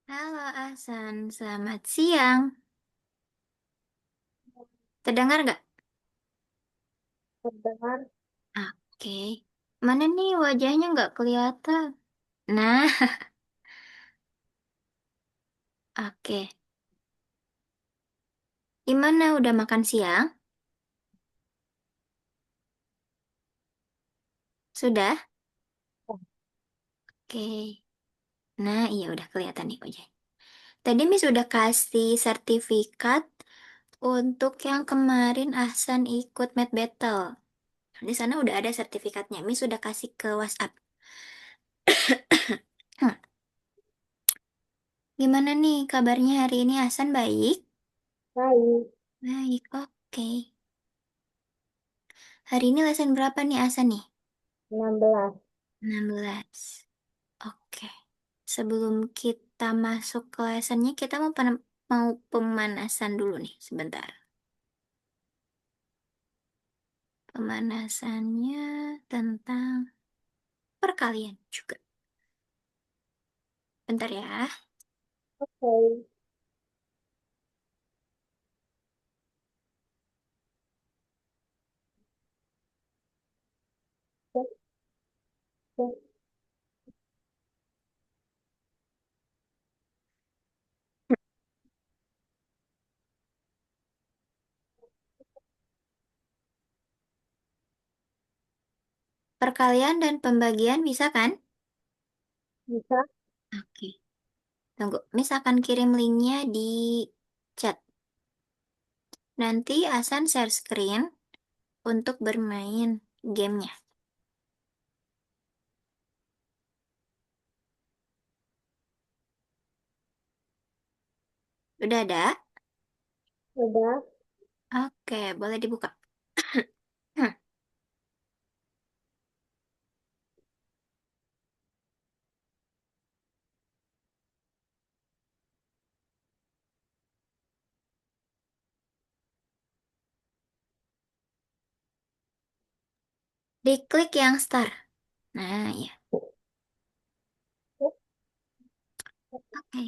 Halo Ahsan, selamat siang. Terdengar nggak? Terdengar. Oke. Mana nih wajahnya nggak kelihatan? Nah, oke. Gimana udah makan siang? Sudah? Oke. Nah, iya udah kelihatan nih wajahnya. Tadi Miss udah kasih sertifikat untuk yang kemarin Ahsan ikut Math Battle. Di sana udah ada sertifikatnya. Miss udah kasih ke WhatsApp. Hmm, Gimana nih kabarnya hari ini Ahsan baik? Baik. Baik, oke. Hari ini lesson berapa nih Ahsan nih? 16. 16. Oke. Sebelum kita masuk ke lessonnya, kita mau pemanasan dulu nih, sebentar. Pemanasannya tentang perkalian juga. Bentar ya. Oke. Cek, cek. Perkalian dan pembagian bisa kan? Bisa. Oke. Tunggu, Miss akan kirim linknya di chat. Nanti Asan share screen untuk bermain gamenya. Udah ada? Udah. Oke, boleh dibuka. Diklik yang star. Nah, ya. Cek. Oke.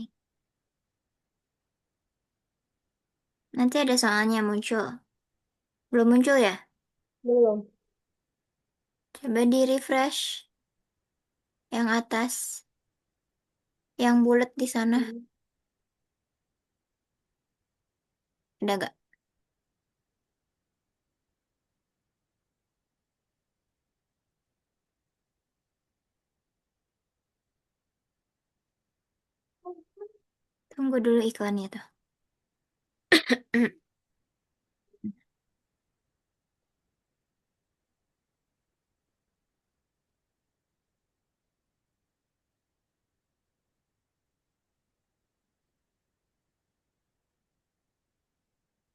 Nanti ada soalnya muncul. Belum muncul ya? Belum. Coba di refresh yang atas, yang bulat di sana. Hmm. Ada gak? Tunggu dulu iklannya tuh.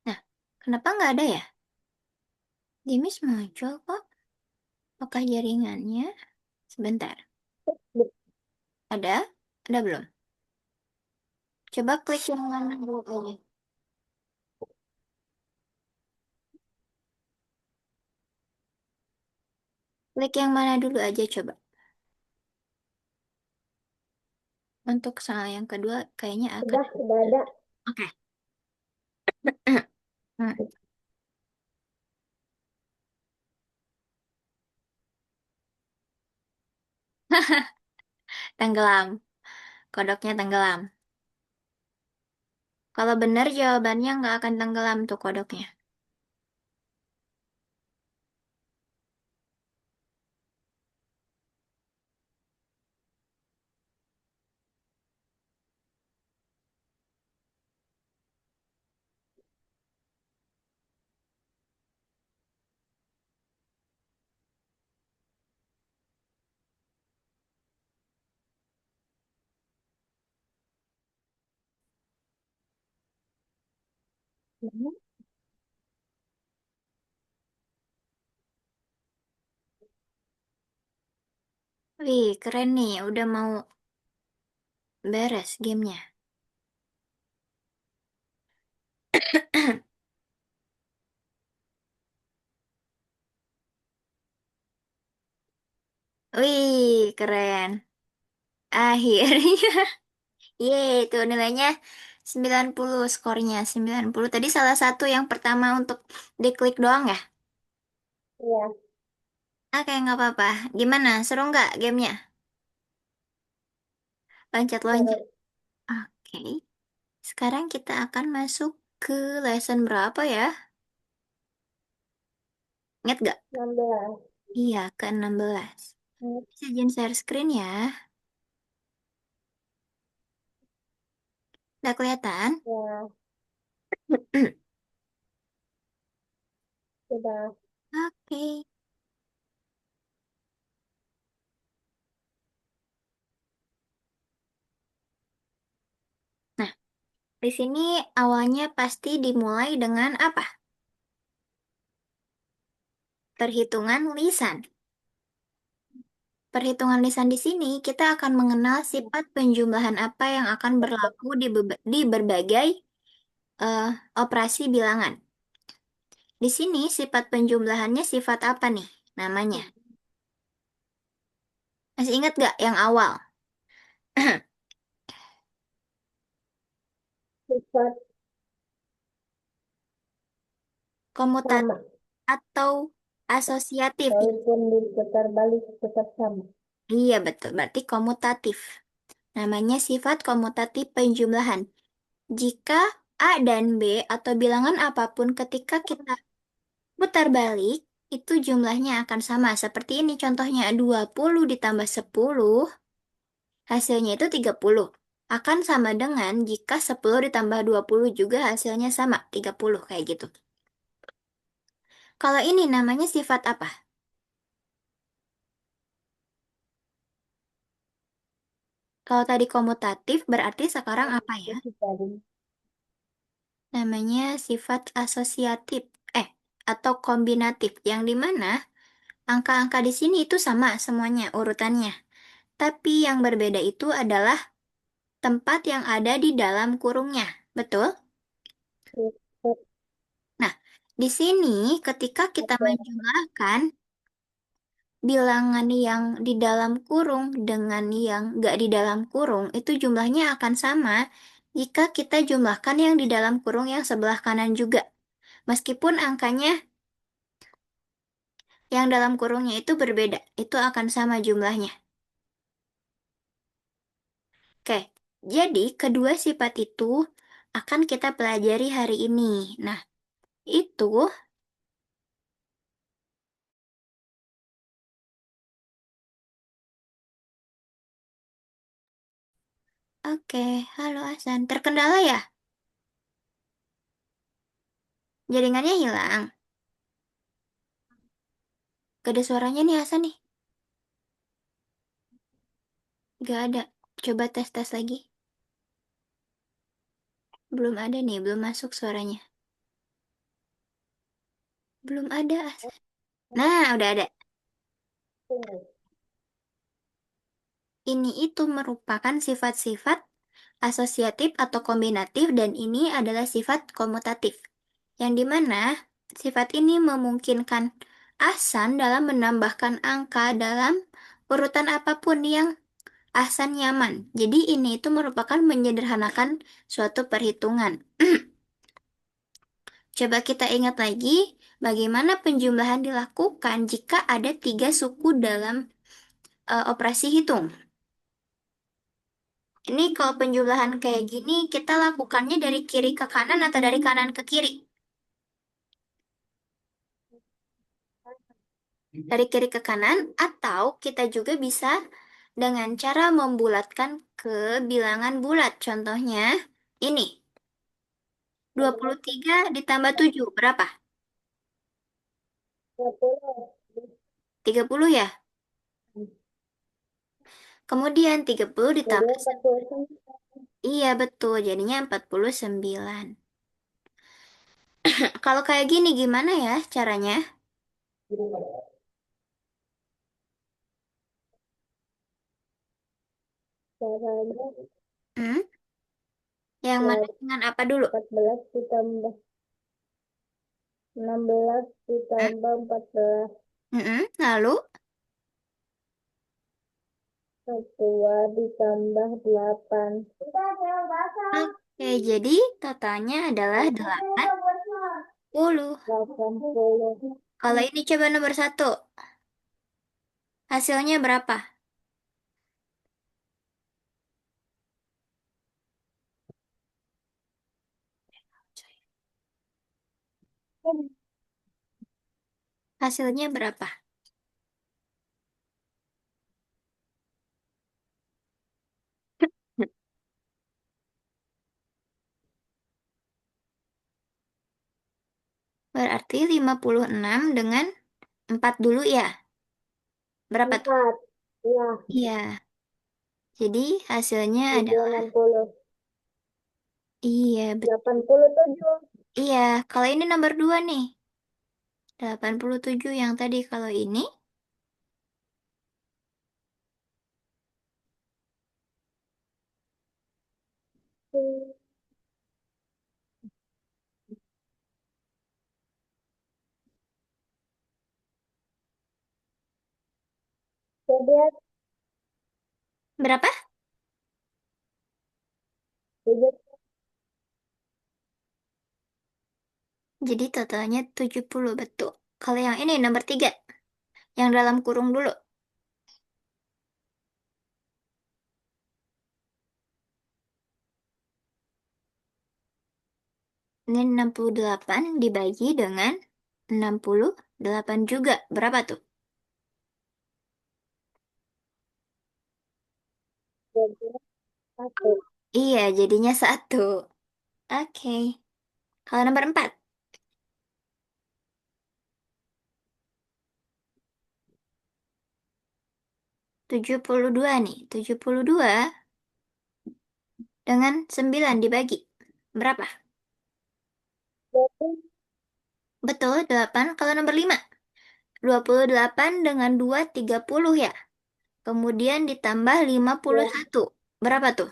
Nah, kenapa nggak ada ya? Dimis muncul kok. Apakah jaringannya? Sebentar. Cek. Ada? Ada belum? Coba klik yang mana dulu aja. Klik yang mana dulu aja coba. Untuk soal yang kedua kayaknya akan. Sudah ada. Oke. Hmm, Tenggelam. Kodoknya tenggelam. Kalau benar jawabannya nggak akan tenggelam tuh kodoknya. Hmm. Wih, keren nih. Udah mau beres gamenya. Wih, keren. Akhirnya. Yeay, itu nilainya 90 skornya 90. Tadi salah satu yang pertama untuk diklik doang ya? Iya, Oke, nggak apa-apa. Gimana? Seru nggak gamenya? Loncat-loncat. seru. Oke. Sekarang kita akan masuk ke lesson berapa ya? Ingat gak? 16. Iya, ke-16. Hmm, Bisa izin share screen ya. Udah kelihatan? ya, sudah. Oke. Nah, di sini awalnya pasti dimulai dengan apa? Perhitungan lisan. Perhitungan lisan di sini kita akan mengenal sifat penjumlahan apa yang akan berlaku di berbagai eh, operasi bilangan. Di sini sifat penjumlahannya sifat apa nih namanya? Masih ingat gak yang awal? Sifat Komutatif sama. atau asosiatif? Walaupun diputar balik tetap sama. Iya betul, berarti komutatif. Namanya sifat komutatif penjumlahan. Jika A dan B atau bilangan apapun ketika kita putar balik, itu jumlahnya akan sama. Seperti ini contohnya 20 ditambah 10, hasilnya itu 30. Akan sama dengan jika 10 ditambah 20 juga hasilnya sama, 30 kayak gitu. Kalau ini namanya sifat apa? Kalau tadi komutatif berarti sekarang apa ya? Itu tadi. Namanya sifat asosiatif, eh, atau kombinatif, yang dimana angka-angka di sini itu sama semuanya urutannya. Tapi yang berbeda itu adalah tempat yang ada di dalam kurungnya. Betul? Sifat Nah, di sini ketika kita apa? menjumlahkan bilangan yang di dalam kurung dengan yang nggak di dalam kurung, itu jumlahnya akan sama jika kita jumlahkan yang di dalam kurung yang sebelah kanan juga. Meskipun angkanya yang dalam kurungnya itu berbeda, itu akan sama jumlahnya. Oke, jadi kedua sifat itu akan kita pelajari hari ini. Nah, itu, oke, halo Hasan. Terkendala ya? Jaringannya hilang. Gak ada suaranya nih Hasan nih. Gak ada. Coba tes-tes lagi. Belum ada nih, belum masuk suaranya. Belum ada Hasan. Nah, udah ada. Tunggu. Ini itu merupakan sifat-sifat asosiatif atau kombinatif dan ini adalah sifat komutatif. Yang dimana sifat ini memungkinkan Ahsan dalam menambahkan angka dalam urutan apapun yang Ahsan nyaman. Jadi ini itu merupakan menyederhanakan suatu perhitungan. Coba kita ingat lagi bagaimana penjumlahan dilakukan jika ada tiga suku dalam operasi hitung. Ini kalau penjumlahan kayak gini, kita lakukannya dari kiri ke kanan atau dari kanan ke kiri? Dari kiri ke kanan, atau kita juga bisa dengan cara membulatkan ke bilangan bulat. Contohnya, ini, 23 ditambah 7 berapa? 20. 30 ya? Kemudian 30 Jadi ditambah 49. iya betul, jadinya 49. Kalau kayak gini gimana ya caranya? Caranya Hmm? Yang ya mana dengan apa dulu? 14 ditambah 16 Hmm? ditambah 14. Mm-mm. Lalu Dua ditambah 8. Oke, jadi totalnya adalah 80. 80. Kalau ini coba nomor satu, hasilnya berapa? Hasilnya berapa? Berarti 56 dengan 4 dulu ya. Berapa tuh? 4. Ya, Iya, jadi hasilnya 7, adalah 60. iya, 87. iya, kalau ini nomor 2 nih. 87 yang tadi kalau ini. Jadi, Berapa? 7. Jadi totalnya 70 betul. Kalau yang ini nomor 3 yang dalam kurung dulu. Ini 68 dibagi dengan 68 juga. Berapa tuh? Jadi, 1. Iya, jadinya satu. Oke. Kalau nomor 4, 72 nih. 72 dengan 9 dibagi. Berapa? Jadi, Betul, 8. Kalau nomor 5, 28 dengan 2, 30 ya. Kemudian ditambah lima puluh ya, satu. Berapa tuh?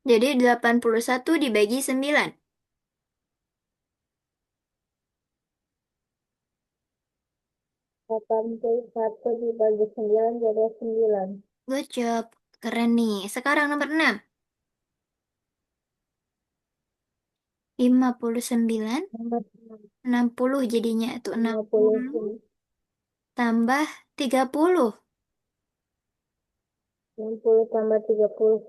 Jadi 81 dibagi 9. 81 dibagi 9 jadi 9. Good job. Keren nih. Sekarang nomor 6. 59, Nomor 60 jadinya itu 60 59. tambah 30. 60 tambah 30.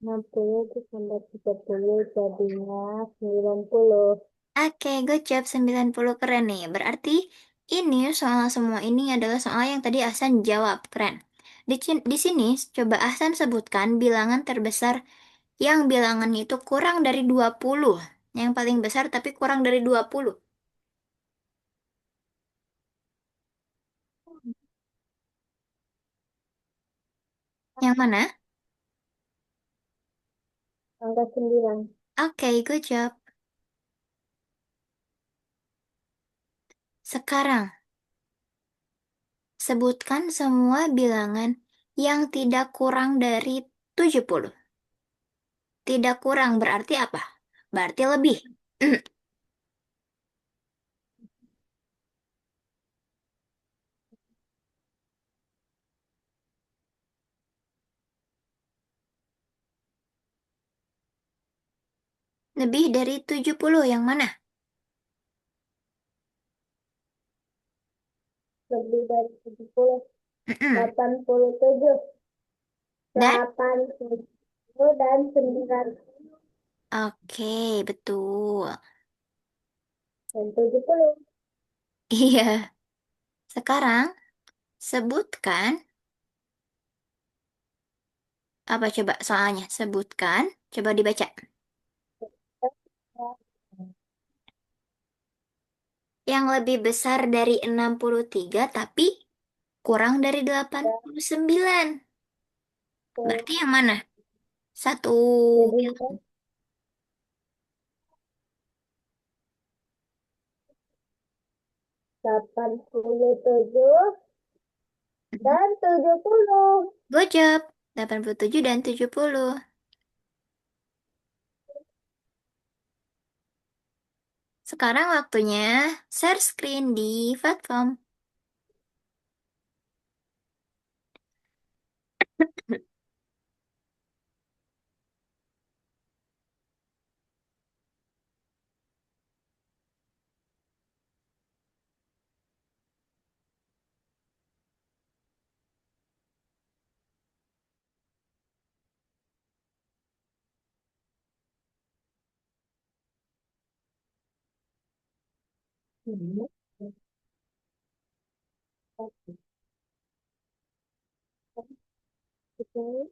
60 ditambah 30 jadinya 90. Oke, good job. 90 keren nih. Berarti ini soal semua ini adalah soal yang tadi Ahsan jawab. Keren. Di sini coba Ahsan sebutkan bilangan terbesar yang bilangannya itu kurang dari 20. Yang paling besar tapi kurang dari 20. Yang mana? Angka 9. Oke, good job. Sekarang, sebutkan semua bilangan yang tidak kurang dari 70. Tidak kurang berarti apa? Berarti lebih. Lebih dari 70 yang mana? Lebih dari 70. Mm-mm. 87. Dan? 80 dan 9. Oke, betul. Dan 70. Iya. Sekarang, sebutkan, apa coba soalnya? Sebutkan, coba dibaca. Yang lebih besar dari 63 tapi kurang dari 89. Berarti yang mana? Satu. Jadinya 87 dan 70. Good job. 87 dan 70. Sekarang waktunya share screen di platform. Hmm. Oke. Oke.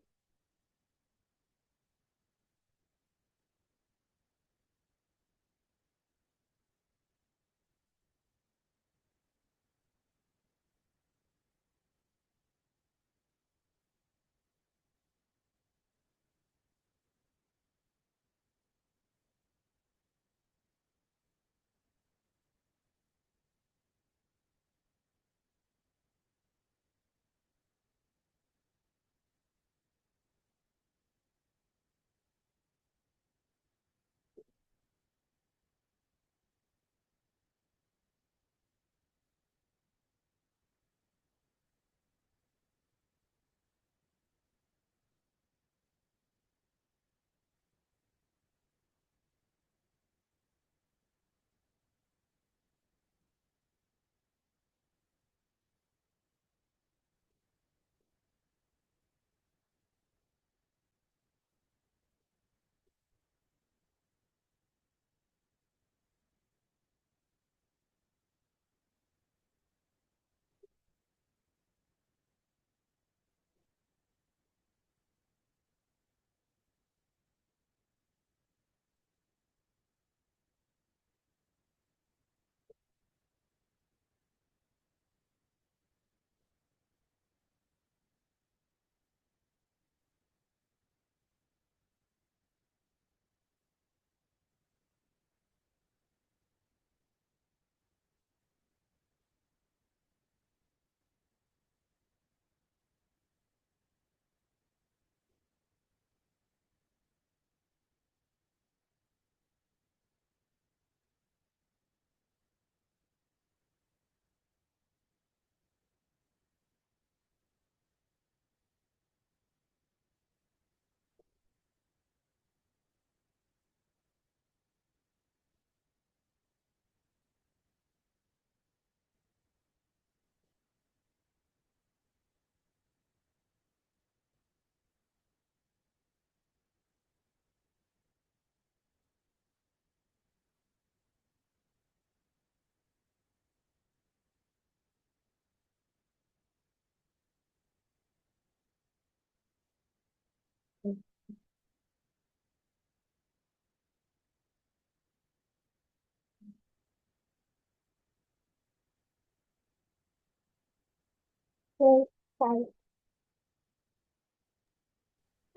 Oke.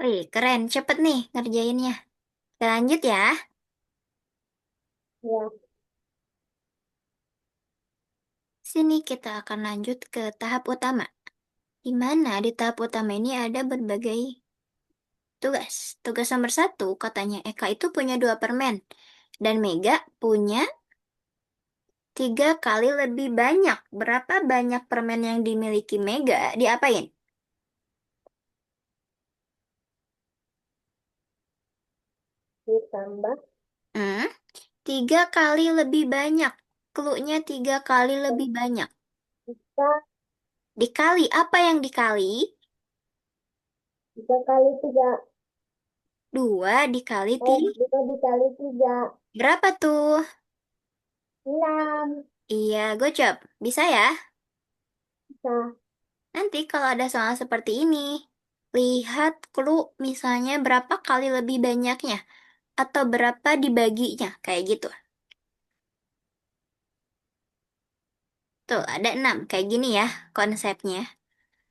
Wih, keren. Cepet nih ngerjainnya. Kita lanjut ya. Ya. Sini kita akan lanjut ke tahap utama. Di mana di tahap utama ini ada berbagai tugas. Tugas nomor satu, katanya Eka itu punya dua permen. Dan Mega punya tiga kali lebih banyak. Berapa banyak permen yang dimiliki Mega diapain? Ditambah Hmm, tiga kali lebih banyak. Cluenya tiga kali lebih banyak. tiga, Dikali, apa yang dikali? 3 kali 3. Dua dikali tiga. 2 dikali 3. Berapa tuh? 6. Iya, gocap. Bisa ya? Bisa. Nanti kalau ada soal seperti ini, lihat clue misalnya berapa kali lebih banyaknya. Atau berapa dibaginya, kayak gitu. Tuh, ada enam. Kayak gini ya konsepnya.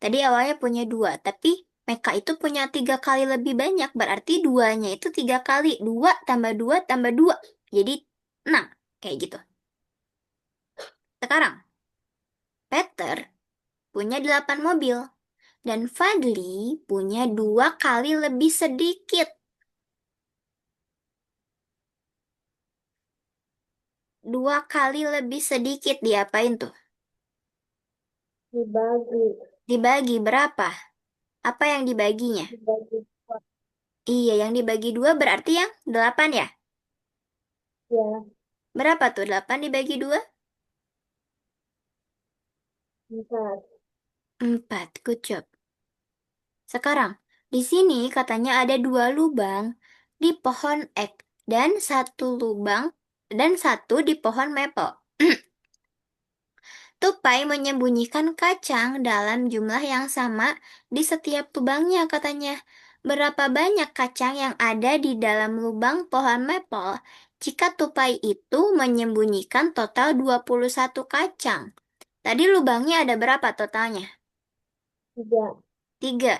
Tadi awalnya punya dua, tapi Meka itu punya tiga kali lebih banyak. Berarti duanya itu tiga kali. Dua tambah dua tambah dua. Jadi enam. Kayak gitu. Sekarang, Peter punya 8 mobil. Dan Fadli punya dua kali lebih sedikit. Dua kali lebih sedikit diapain tuh? Dibagi. Dibagi berapa? Apa yang dibaginya? Dibagi dua. Iya, yang dibagi dua berarti yang delapan ya? Ya, Berapa tuh? Delapan dibagi dua? empat. Empat, good job. Sekarang, di sini katanya ada dua lubang di pohon ek dan satu lubang dan satu di pohon maple. Tupai menyembunyikan kacang dalam jumlah yang sama di setiap lubangnya katanya. Berapa banyak kacang yang ada di dalam lubang pohon maple jika tupai itu menyembunyikan total 21 kacang? Tadi lubangnya ada berapa totalnya? Tiga. Tiga.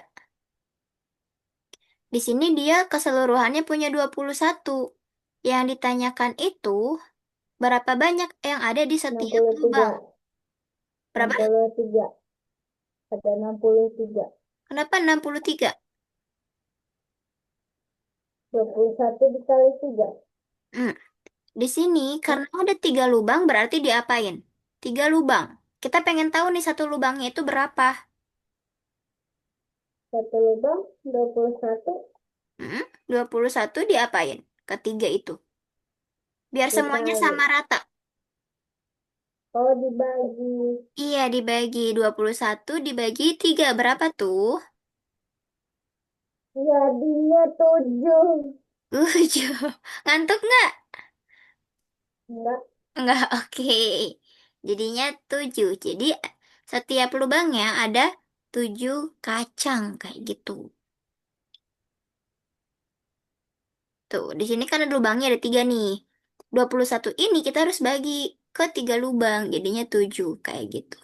Di sini dia keseluruhannya punya 21. Yang ditanyakan itu berapa banyak yang ada di Enam setiap puluh tiga. lubang? Enam Berapa? puluh tiga. Ada 63. Kenapa 63? 21 dikali 3. Hmm. Di sini karena ada tiga lubang berarti diapain? Tiga lubang. Kita pengen tahu nih satu lubangnya itu berapa? Satu lubang 21 Hmm? 21 diapain? Ketiga itu. Biar semuanya dikali. sama rata. Oh, dibagi. Iya, dibagi 21 dibagi 3 berapa tuh? Jadinya 7. 7. Ngantuk nggak? Enggak. Nggak, oke. Jadinya 7. Jadi setiap lubangnya ada 7 kacang kayak gitu. Tuh, di sini kan ada lubangnya ada 3 nih. 21 ini kita harus bagi ke 3 lubang, jadinya 7 kayak gitu.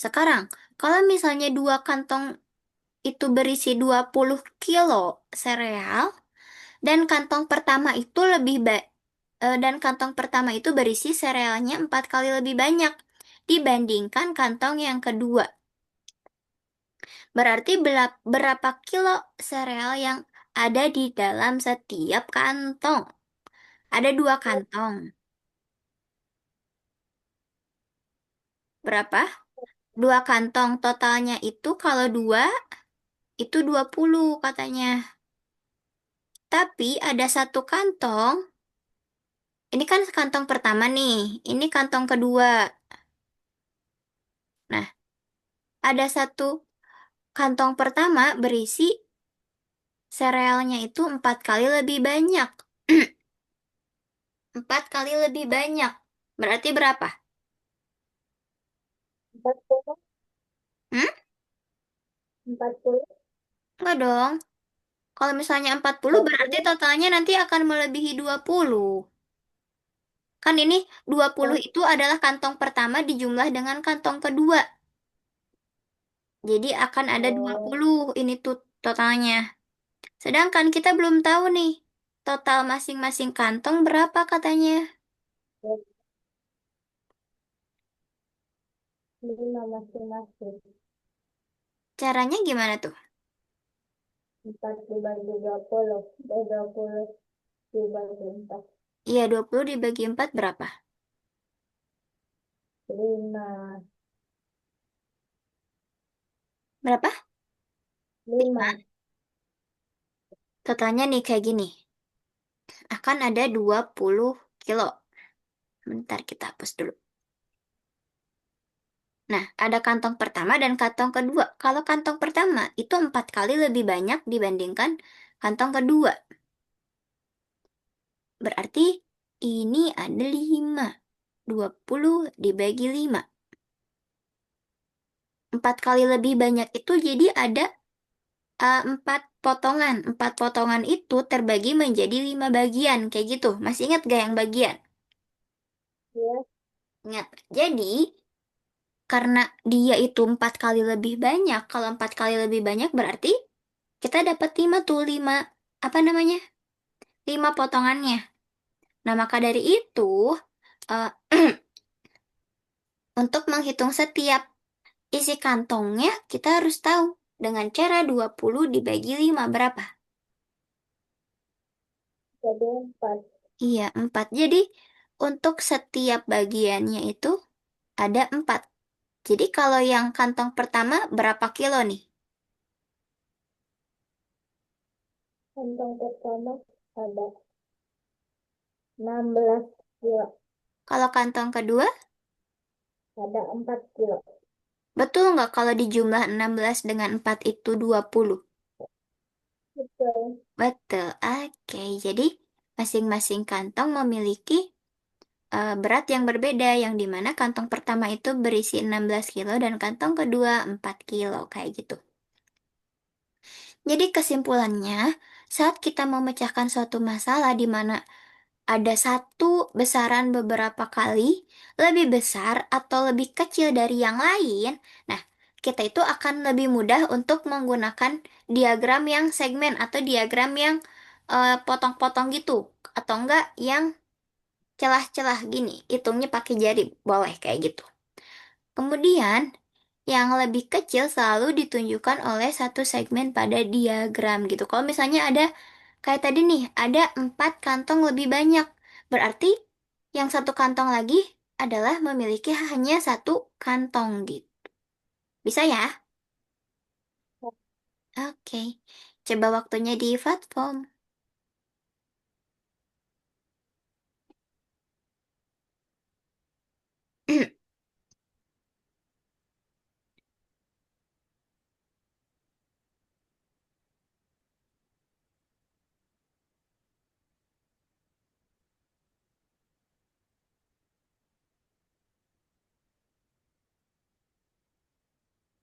Sekarang, kalau misalnya dua kantong itu berisi 20 kilo sereal, dan kantong pertama itu dan kantong pertama itu berisi serealnya 4 kali lebih banyak dibandingkan kantong yang kedua. Berarti berapa kilo sereal yang ada di dalam setiap kantong? Ada dua kantong. Berapa? Dua kantong totalnya itu kalau dua itu 20 katanya. Tapi ada satu kantong. Ini kan kantong pertama nih. Ini kantong kedua. Nah, ada satu kantong pertama berisi serealnya itu 4 kali lebih banyak. 4 kali lebih banyak. Berarti berapa? 40. Hmm? 40. Enggak dong. Kalau misalnya 40 berarti 20. totalnya nanti akan melebihi 20. Kan ini 20 Oh, itu adalah kantong pertama dijumlah dengan kantong kedua. Jadi akan ada 20 ini tuh totalnya. Sedangkan kita belum tahu nih total masing-masing kantong berapa katanya. 5 masing-masing. Caranya gimana tuh? 4 dibagi 20. 20 dibagi 4. Iya 20 dibagi 4 berapa? 5. Berapa? 5. 5. Totalnya nih kayak gini. Akan ada 20 kilo. Bentar kita hapus dulu. Nah, ada kantong pertama dan kantong kedua. Kalau kantong pertama itu 4 kali lebih banyak dibandingkan kantong kedua. Berarti ini ada 5. 20 dibagi 5. 4 kali lebih banyak itu jadi ada 4 potongan. 4 potongan itu terbagi menjadi 5 bagian. Kayak gitu. Masih ingat gak yang bagian? Ya, Ingat. Jadi, karena dia itu 4 kali lebih banyak. Kalau 4 kali lebih banyak berarti kita dapat 5 tuh. 5, apa namanya? 5 potongannya. Nah, maka dari itu, eh, untuk menghitung setiap isi kantongnya, kita harus tahu dengan cara 20 dibagi 5 berapa? jadi 4. Iya, 4. Jadi, untuk setiap bagiannya itu ada 4. Jadi kalau yang kantong pertama berapa kilo nih? Kantong pertama ada 16 kilo. Kalau kantong kedua, Ada 4 kilo. betul nggak kalau dijumlah 16 dengan 4 itu 20? Betul. Betul, oke. Jadi masing-masing kantong memiliki berat yang berbeda, yang dimana kantong pertama itu berisi 16 kilo dan kantong kedua 4 kilo, kayak gitu. Jadi kesimpulannya, saat kita memecahkan suatu masalah di mana ada satu besaran beberapa kali lebih besar atau lebih kecil dari yang lain, nah, kita itu akan lebih mudah untuk menggunakan diagram yang segmen atau diagram yang potong-potong gitu, atau enggak yang celah-celah gini, hitungnya pakai jari, boleh kayak gitu. Kemudian, yang lebih kecil selalu ditunjukkan oleh satu segmen pada diagram gitu. Kalau misalnya ada, kayak tadi nih, ada 4 kantong lebih banyak. Berarti yang satu kantong lagi adalah memiliki hanya satu kantong gitu. Bisa ya? Oke. Coba waktunya di platform.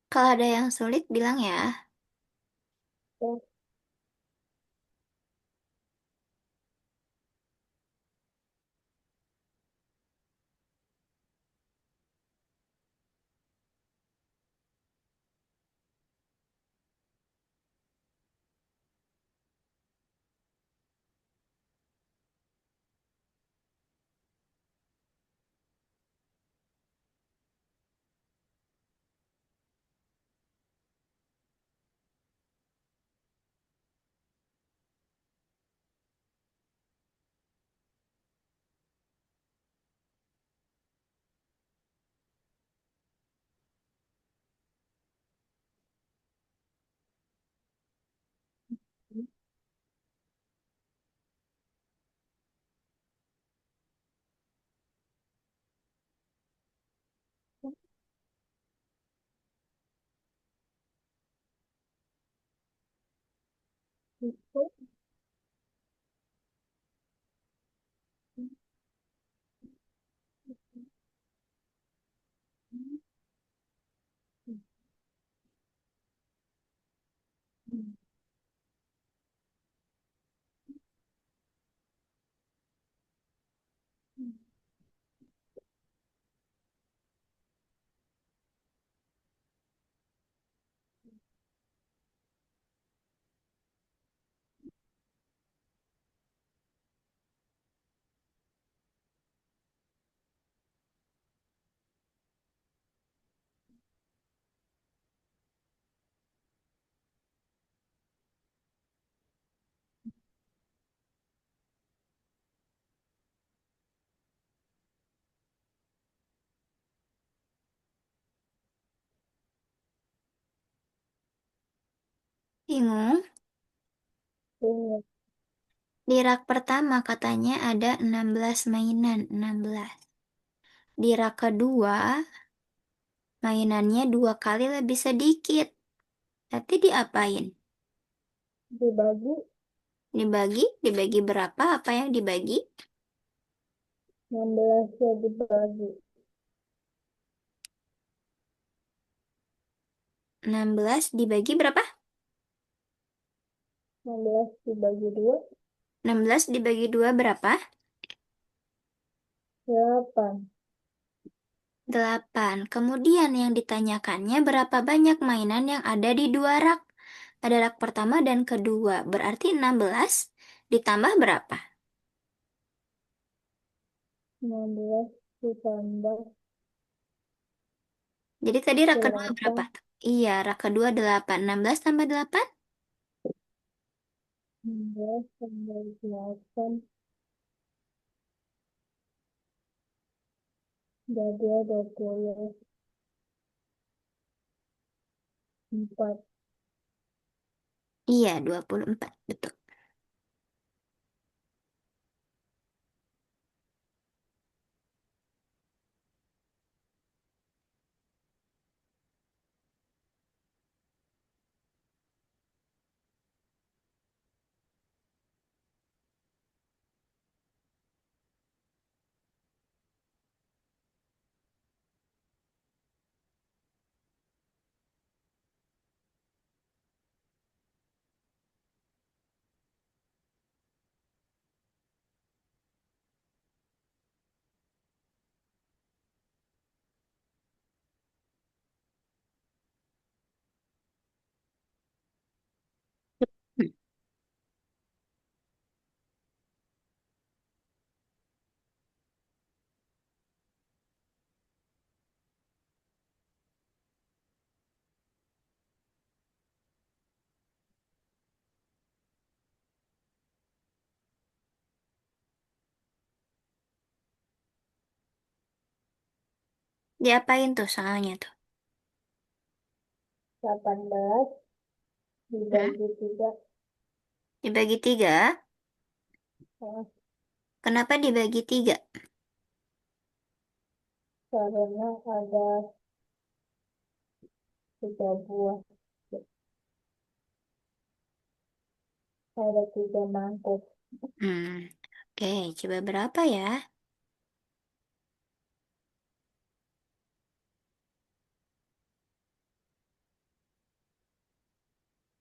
Kalau ada yang sulit, bilang ya. Ya, itu Bingung? ini Di rak pertama katanya ada 16 mainan, 16. Di rak kedua, mainannya 2 kali lebih sedikit. Nanti diapain? dibagi Dibagi berapa? Apa yang dibagi? 16 ya dibagi 16 dibagi berapa? 16 dibagi 2 16 dibagi 2 berapa? 8. 8. Kemudian yang ditanyakannya berapa banyak mainan yang ada di 2 rak? Ada rak pertama dan kedua. Berarti 16 ditambah berapa? 16 ditambah Jadi tadi rak kedua berapa? 8. Iya, rak kedua 8. 16 tambah 8? 16 tambah 8 Jadi 24. Iya, 24. Betul. Hmm. Diapain tuh soalnya tuh? 18 Hmm? dibagi 3. Dibagi 3? eh, Kenapa dibagi 3? Karena ada 3 buah. Ada 3 mangkuk. Hmm. Oke, coba berapa ya?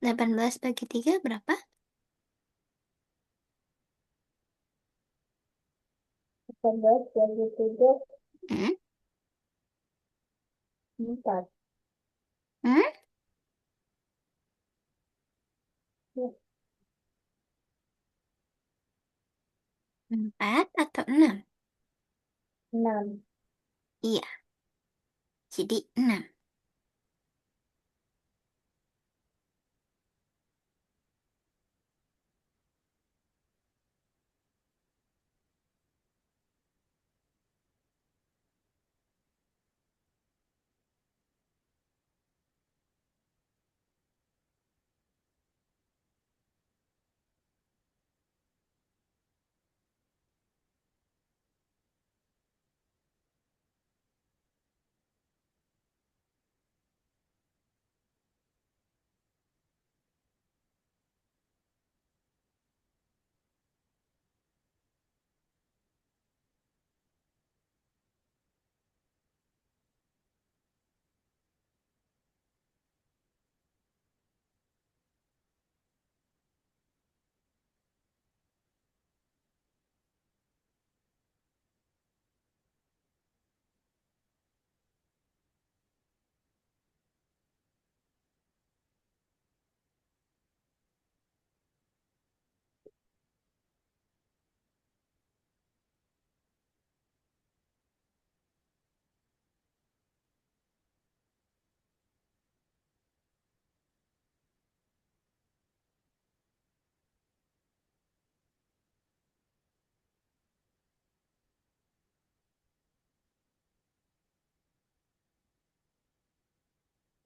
18 bagi 3 berapa? 18 bagi 3, Hmm? 4. Hmm? Ya, 4 atau 6? 6. Iya, jadi 6.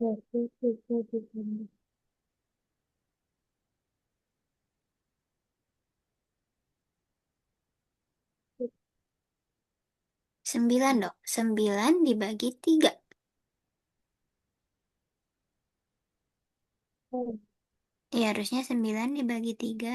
Berarti 3 ditambah 9 dong. 9 dibagi 3. Ya, harusnya 9 dibagi 3.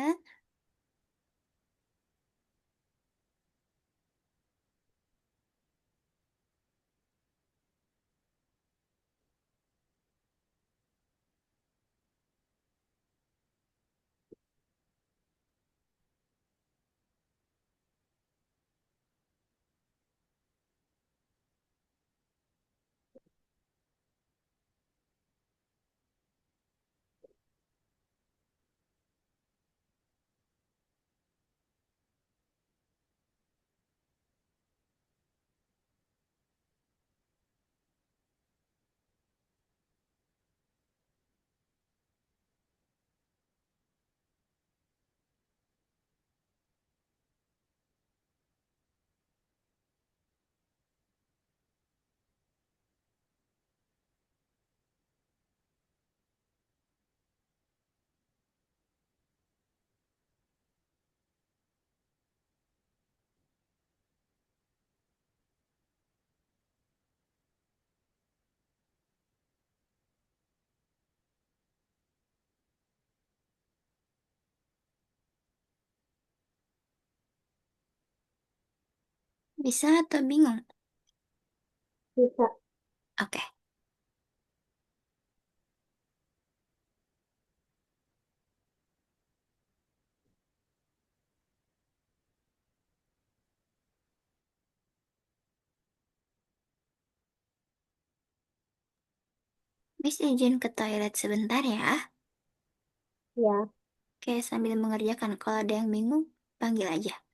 Bisa atau bingung? Bisa. Oke. Miss izin ke toilet sebentar ya. Ya. Oke, sambil mengerjakan. Kalau ada yang bingung, panggil aja.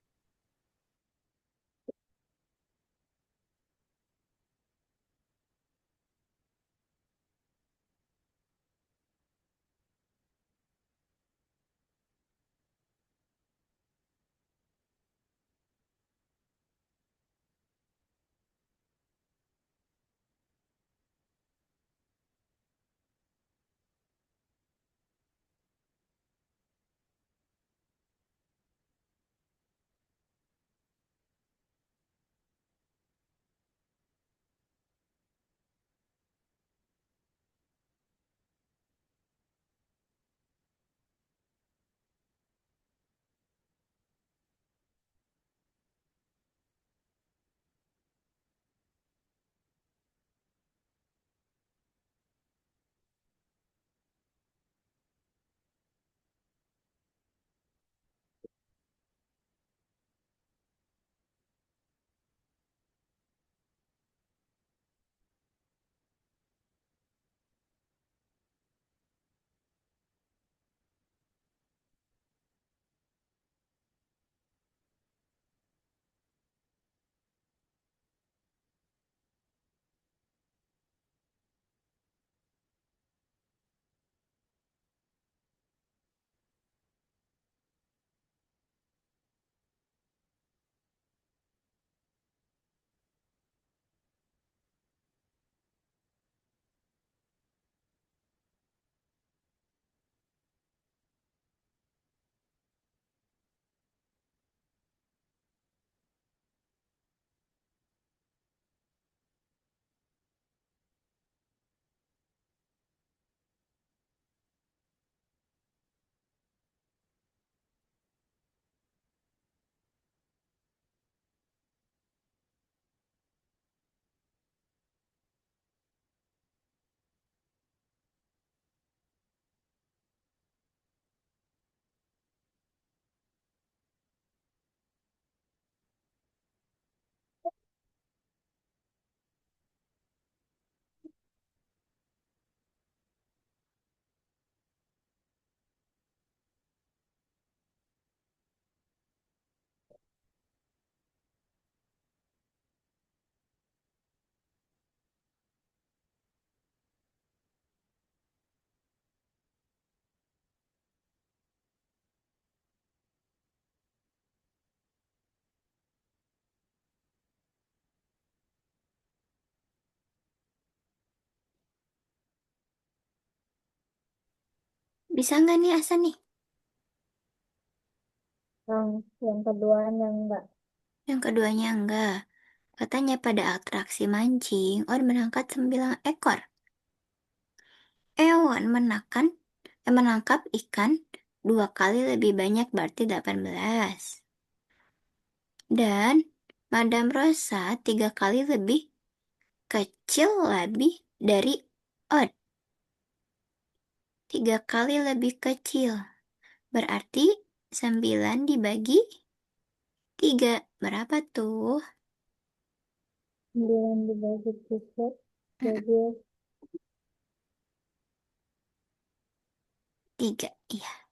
Bisa nggak nih Asa nih? Yang keduanya enggak. Yang keduanya enggak. Katanya pada atraksi mancing, On menangkap 9 ekor. Ewan menangkap ikan 2 kali lebih banyak berarti 18. Dan Madam Rosa 3 kali lebih kecil lebih dari Odd. 3 kali lebih kecil. Berarti 9 dibagi 3. Berapa tuh? 9 dibagi 3 Hmm, jadi 3. Iya.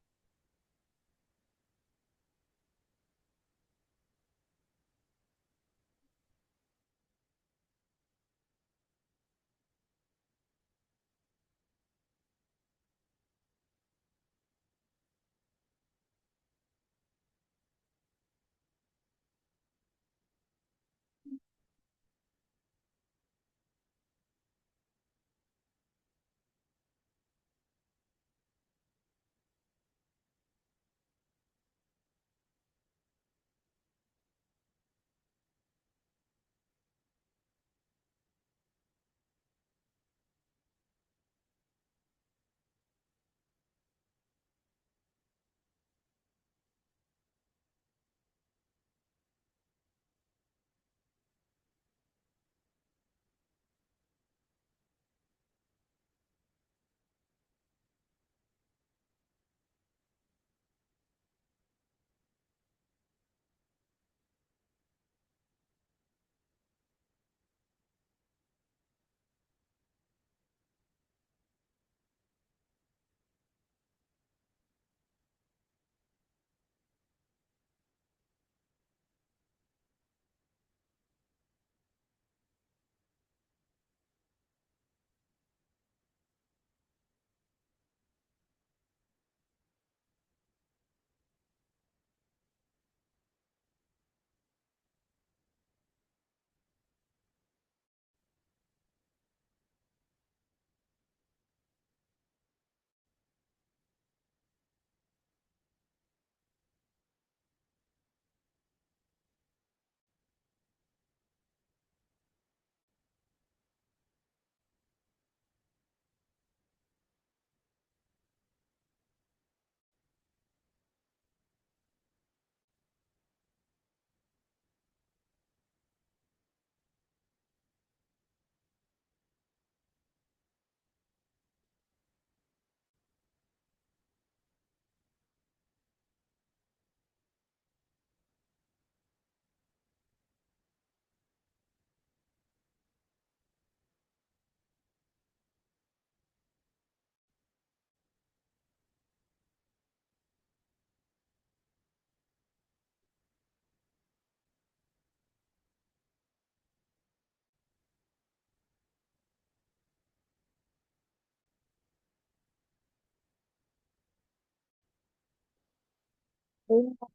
Iya.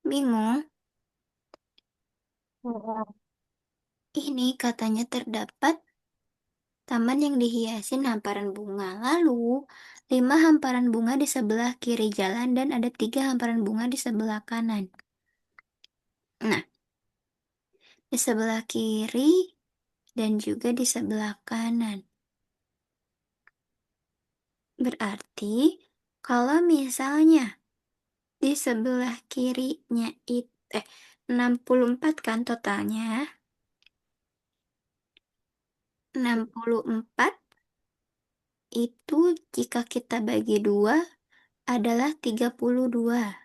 Bingung? Heeh. Ini katanya terdapat taman yang dihiasi hamparan bunga. Lalu, 5 hamparan bunga di sebelah kiri jalan dan ada 3 hamparan bunga di sebelah kanan. Nah, di sebelah kiri dan juga di sebelah kanan. Berarti, kalau misalnya di sebelah kirinya itu 64 kan totalnya. 64 itu jika kita bagi 2 adalah 32.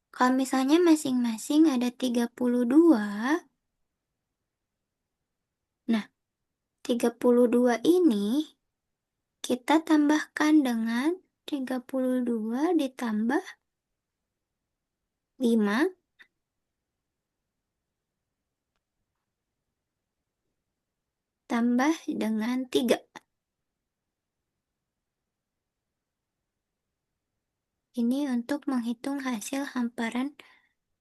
Kalau misalnya masing-masing ada 32, nah 32 ini kita tambahkan dengan 32 ditambah 5 tambah dengan 3. Ini untuk menghitung hasil hamparan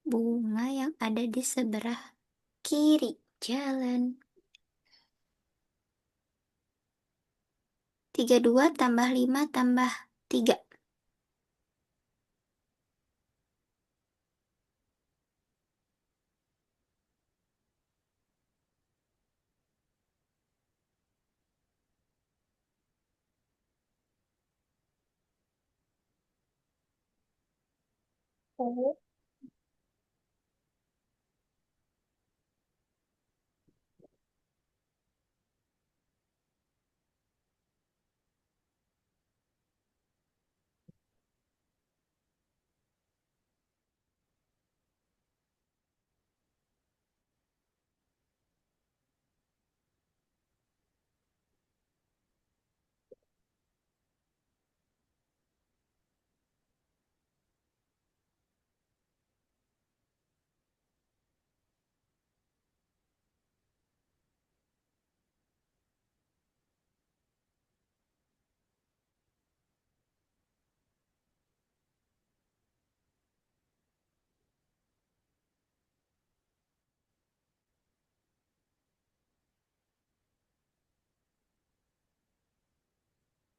bunga yang ada di sebelah kiri jalan. 32 tambah 5 tambah 3. Terus,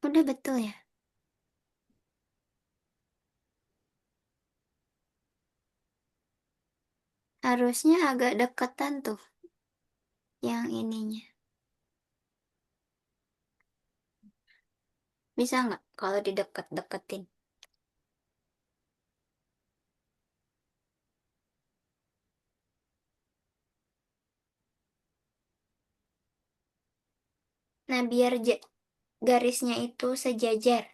Udah betul ya? Harusnya agak deketan tuh yang ininya. Bisa nggak kalau dideket-deketin? Nah, biar garisnya itu sejajar.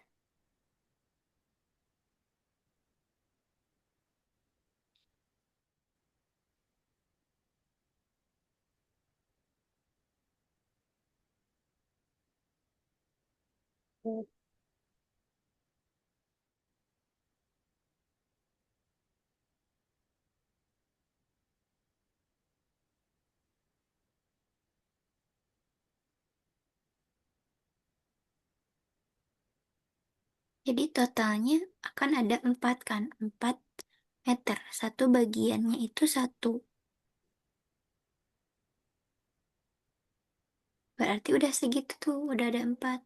Jadi totalnya akan ada 4 kan? 4 meter. Satu bagiannya itu 1. Berarti udah segitu tuh, udah ada 4.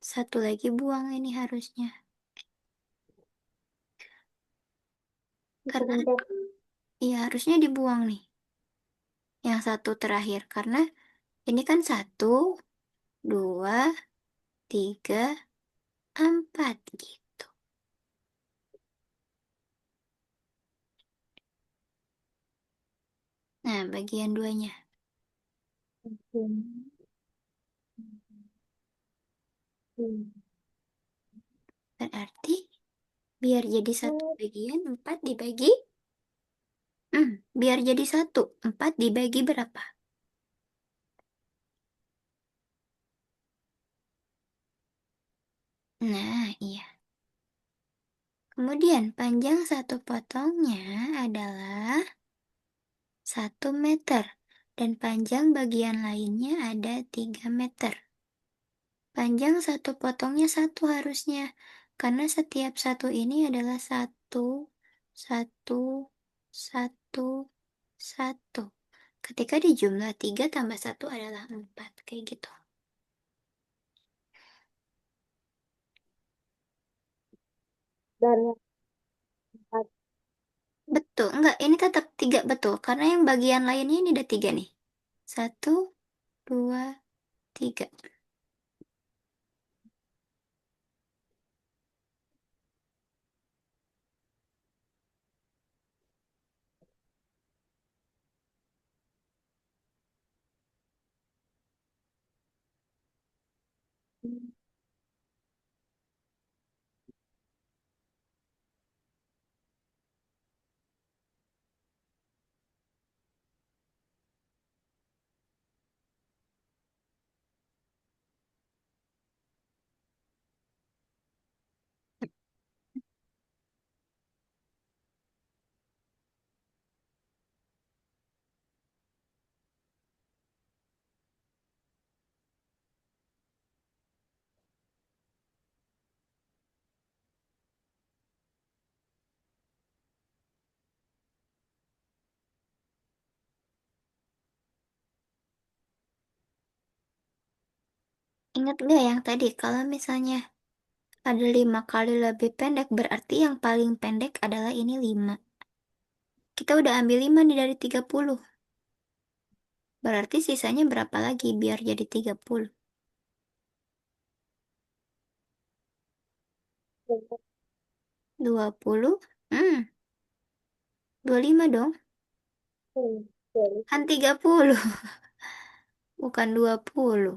Satu lagi buang ini harusnya. Karena sebentar. iya harusnya dibuang nih. Yang satu terakhir. Karena ini kan 1, 2, 3, 4 gitu. Nah, bagian duanya. Berarti biar jadi satu bagian 4 dibagi. Biar jadi 1, 4 dibagi berapa? Nah, iya. Kemudian panjang satu potongnya adalah 1 meter. Dan panjang bagian lainnya ada 3 meter. Panjang satu potongnya satu harusnya. Karena setiap satu ini adalah satu, satu, satu, satu. Ketika dijumlah 3 tambah satu adalah 4. Kayak gitu. Dan yang empat. Betul, enggak, ini tetap 3 betul. Karena yang bagian lainnya ini ada 3 nih. Satu, dua, tiga. Ingat gak yang tadi, kalau misalnya ada 5 kali lebih pendek, berarti yang paling pendek adalah ini 5. Kita udah ambil 5 nih dari 30. Berarti sisanya berapa lagi biar jadi 30? 20? Hmm, 25 dong. Jadi, Kan 30, bukan 20.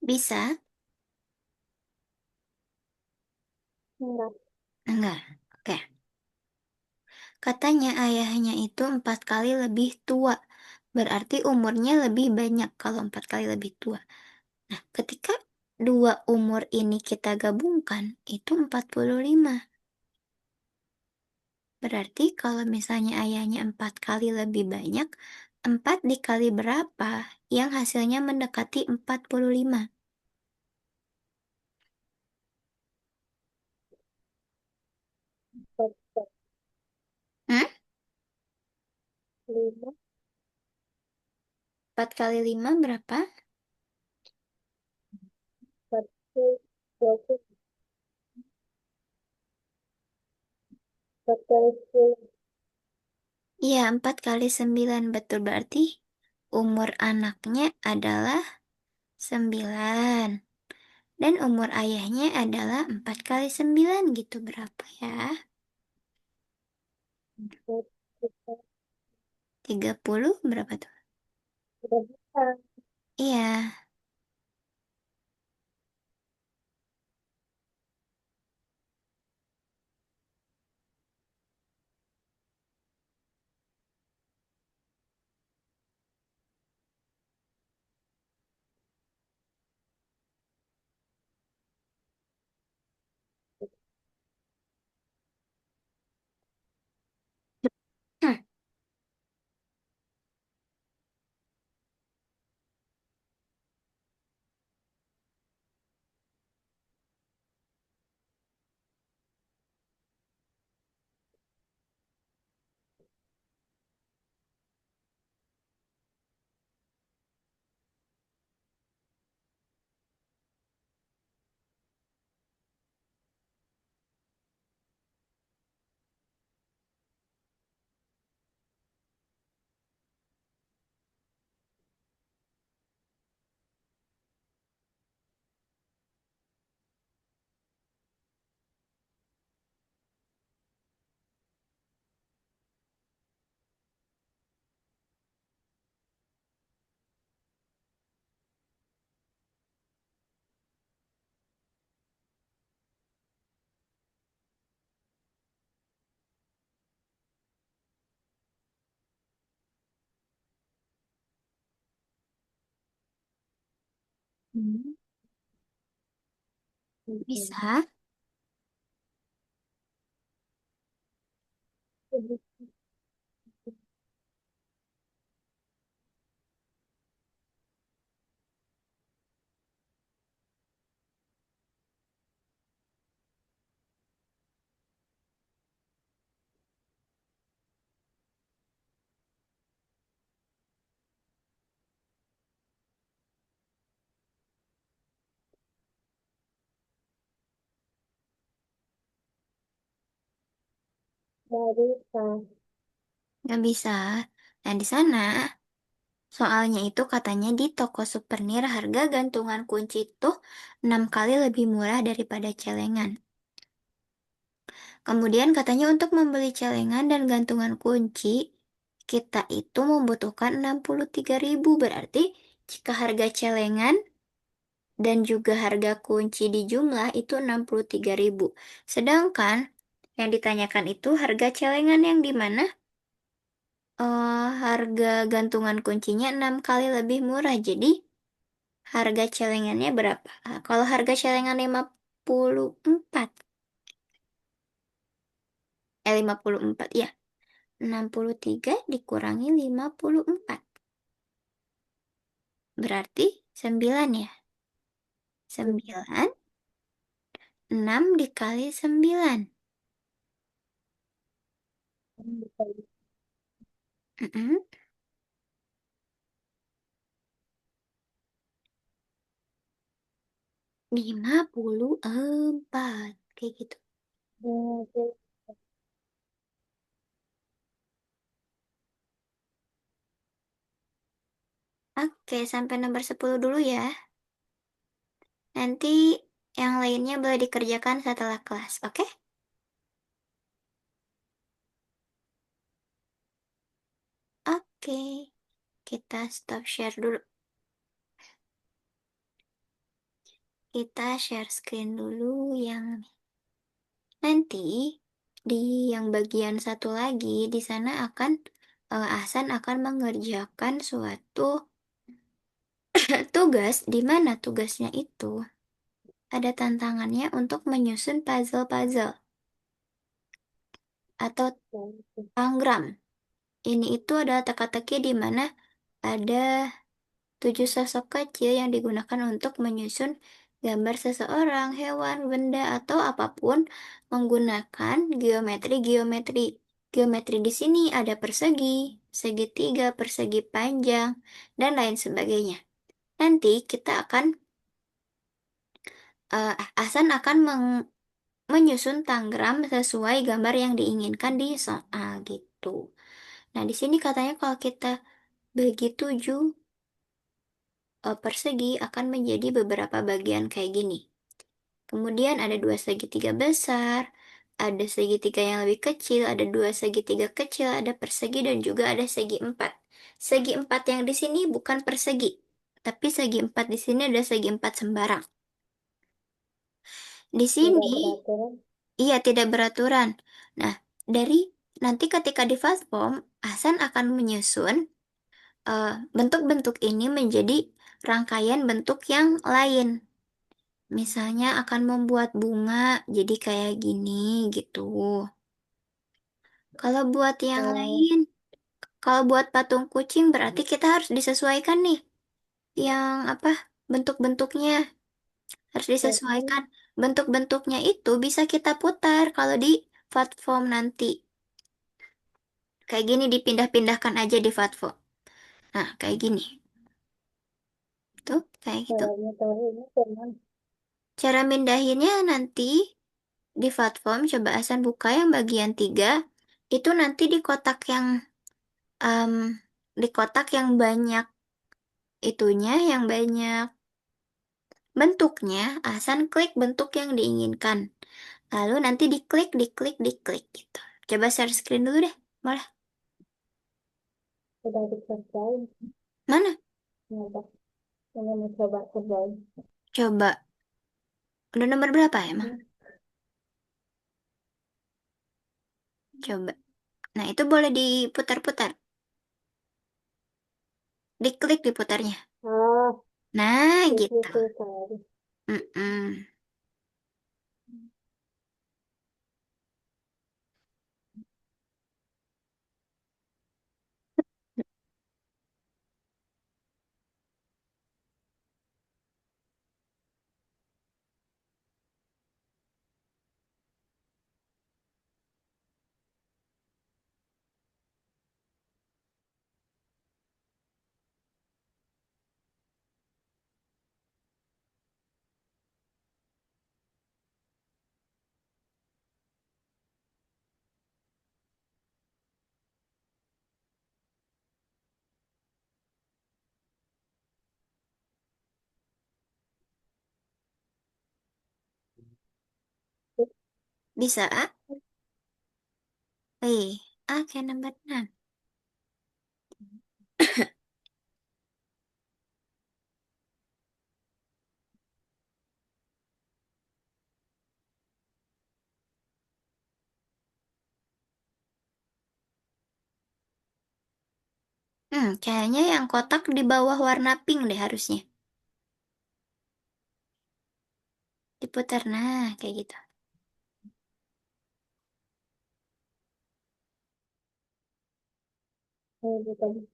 Bisa? enggak. Enggak. Oke. Katanya ayahnya itu 4 kali lebih tua. Berarti umurnya lebih banyak kalau 4 kali lebih tua. Nah, ketika dua umur ini kita gabungkan, itu 45. Berarti kalau misalnya ayahnya 4 kali lebih banyak, 4 dikali berapa yang hasilnya mendekati 45? 4, 4, Hmm? 5, 4 kali 5 berapa? 1, 20, 4 kali 10. Iya, 4 kali 9. Betul, berarti umur anaknya adalah 9. Dan umur ayahnya adalah 4 kali 9 gitu. Berapa ya? 4, 5, 30 berapa tuh? udah bisa. Iya. Hmm. Oke. Bisa. Jadi, dari tas. Nggak bisa. Nah, di sana soalnya itu katanya di toko souvenir harga gantungan kunci tuh 6 kali lebih murah daripada celengan. Kemudian katanya untuk membeli celengan dan gantungan kunci, kita itu membutuhkan 63.000. Berarti jika harga celengan dan juga harga kunci di jumlah itu 63.000. Sedangkan yang ditanyakan itu harga celengan yang di mana harga gantungan kuncinya 6 kali lebih murah. Jadi harga celengannya berapa? Kalau harga celengan 54, 54 ya. 63 dikurangi 54. Berarti 9 ya. Hmm. 9, 6 dikali 9. Bisa. Mm-mm. 54. Kayak gitu. Oke. Oke, sampai nomor 10 dulu ya. Nanti yang lainnya boleh dikerjakan setelah kelas, oke? Oke, kita stop share dulu. Kita share screen dulu yang nanti di yang bagian satu lagi di sana akan Ahsan akan mengerjakan suatu tugas di mana tugasnya itu ada tantangannya untuk menyusun puzzle-puzzle atau Oke. anagram. Ini itu adalah teka-teki di mana ada 7 sosok kecil yang digunakan untuk menyusun gambar seseorang, hewan, benda, atau apapun menggunakan geometri-geometri. Geometri di sini ada persegi, segitiga, persegi panjang, dan lain sebagainya. Nanti kita akan, Ahsan akan menyusun tanggram sesuai gambar yang diinginkan di soal gitu. Nah, di sini katanya kalau kita bagi 7 persegi akan menjadi beberapa bagian kayak gini. Kemudian ada dua segitiga besar, ada segitiga yang lebih kecil, ada dua segitiga kecil, ada persegi dan juga ada segi empat. Segi empat yang di sini bukan persegi, tapi segi empat di sini ada segi empat sembarang. Di Tidak sini, beraturan. iya tidak beraturan. Nah, dari nanti ketika di fast form, Hasan akan menyusun bentuk-bentuk ini menjadi rangkaian bentuk yang lain. Misalnya akan membuat bunga jadi kayak gini gitu. Kalau buat yang Oh, lain, kalau buat patung kucing berarti kita harus disesuaikan nih. Yang apa? Bentuk-bentuknya harus jadi disesuaikan. Bentuk-bentuknya itu bisa kita putar kalau di platform nanti. Kayak gini dipindah-pindahkan aja di platform. Nah, kayak gini. Tuh, kayak gitu. caranya tahu ini cuman Cara mindahinnya nanti di platform coba Asan buka yang bagian 3. Itu nanti em, di kotak yang banyak itunya, yang banyak bentuknya, Ahsan klik bentuk yang diinginkan. Lalu nanti diklik, diklik, diklik gitu. Coba share screen dulu deh. Boleh. sudah dikerjain. Mana? Nyoba, ini mau coba kerjain. Coba. Udah nomor berapa emang? Hmm. Coba. Nah, itu boleh diputar-putar. Diklik diputarnya. Oh, Nah, gitu. Signifikan. Mm-mm. Bisa, ah? Oke, nomor 6. Kayaknya yang kotak di bawah warna pink deh harusnya. Diputar, nah, kayak gitu. Bukan.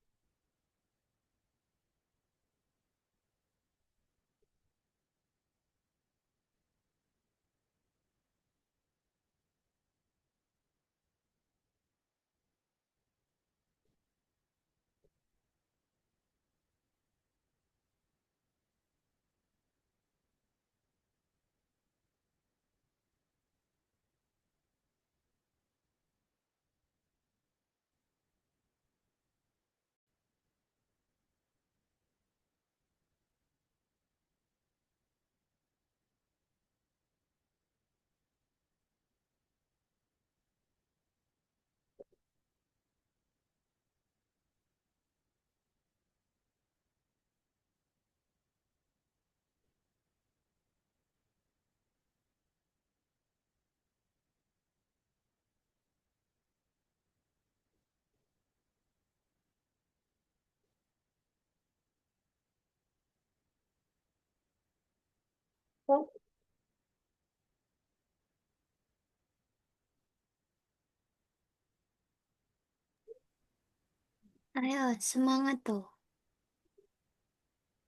Oh, Ayo, semangat tuh.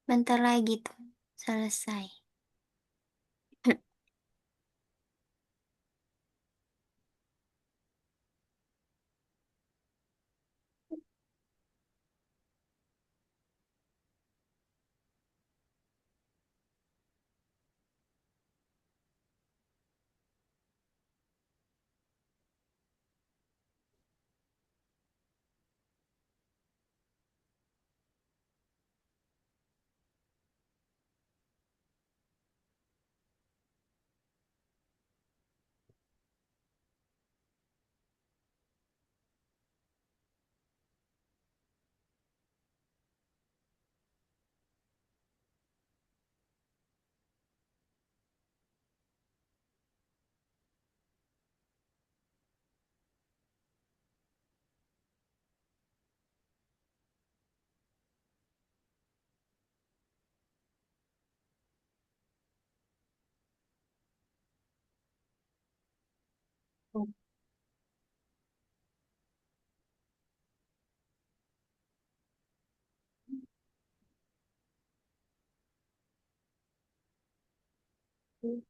Bentar lagi tuh. Selesai. oh, oh,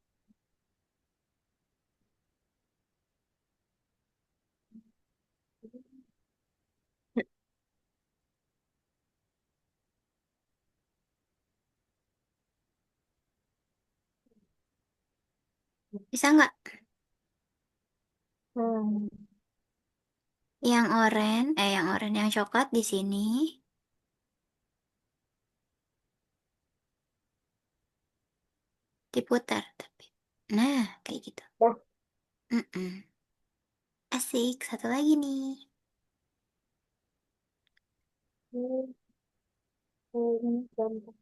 Bisa nggak? hmm, Yang coklat di sini diputar tapi. Nah, kayak gitu. dah. Mm-mm. Asik, satu lagi nih. Hmm, gampang.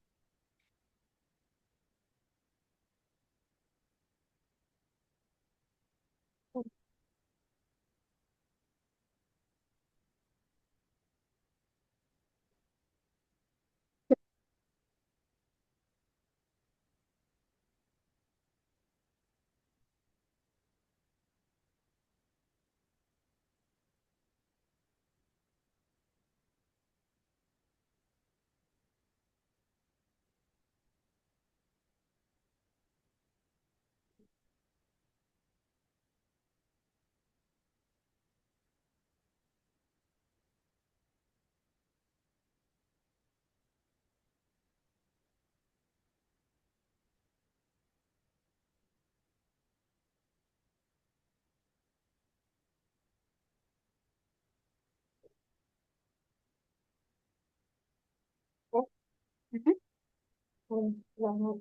Banget.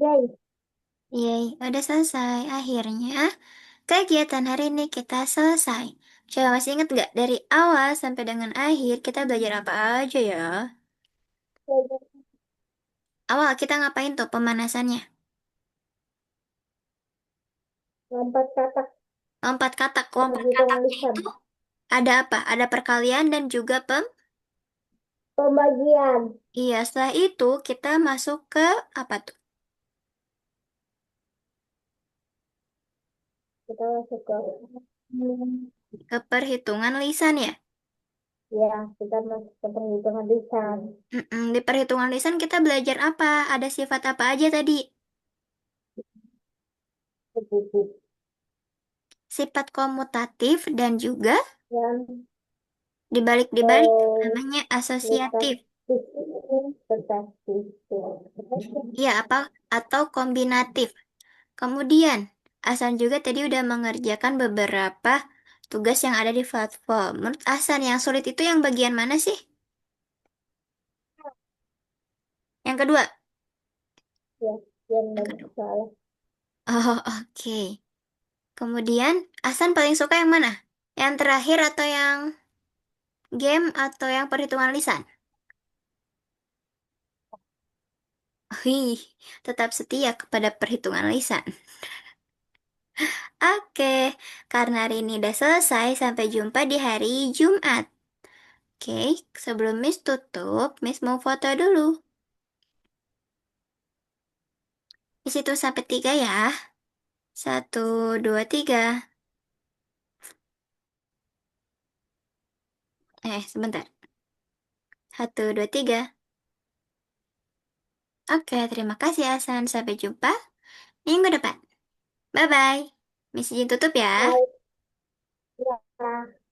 Guys, Yeay, udah selesai. Akhirnya, kegiatan hari ini kita selesai. Coba masih ingat nggak dari awal sampai dengan akhir kita belajar apa aja ya? belajar Awal kita ngapain tuh pemanasannya? lompat katak Lompat katak. Lompat perhitungan kataknya lisan. itu ada apa? Ada perkalian dan juga Pembagian. Iya, setelah itu kita masuk ke apa tuh? Kita masuk ke hmm, Ke perhitungan lisan ya. ya, kita masuk ke perhitungan lisan. Di perhitungan lisan kita belajar apa? Ada sifat apa aja tadi? Begitu. Sifat komutatif dan juga Yang dibalik-dibalik namanya letak asosiatif. di sini tetapi Iya, apa? Atau kombinatif. Kemudian, Asan juga tadi udah mengerjakan beberapa tugas yang ada di platform. Menurut Asan, yang sulit itu yang bagian mana sih? Yang kedua. ya, yang Yang banyak kedua. salah. Oh, oke. Kemudian, Asan paling suka yang mana? Yang terakhir atau yang game atau yang perhitungan lisan? Wih, tetap setia kepada perhitungan lisan. Oke, karena hari ini udah selesai, sampai jumpa di hari Jumat. Oke, sebelum Miss tutup, Miss mau foto dulu. Di situ sampai 3 ya. Satu, dua, tiga. Sebentar. Satu, dua, tiga. Oke, terima kasih Hasan. Sampai jumpa minggu depan. Bye-bye. Miss izin tutup ya. Baik, ya.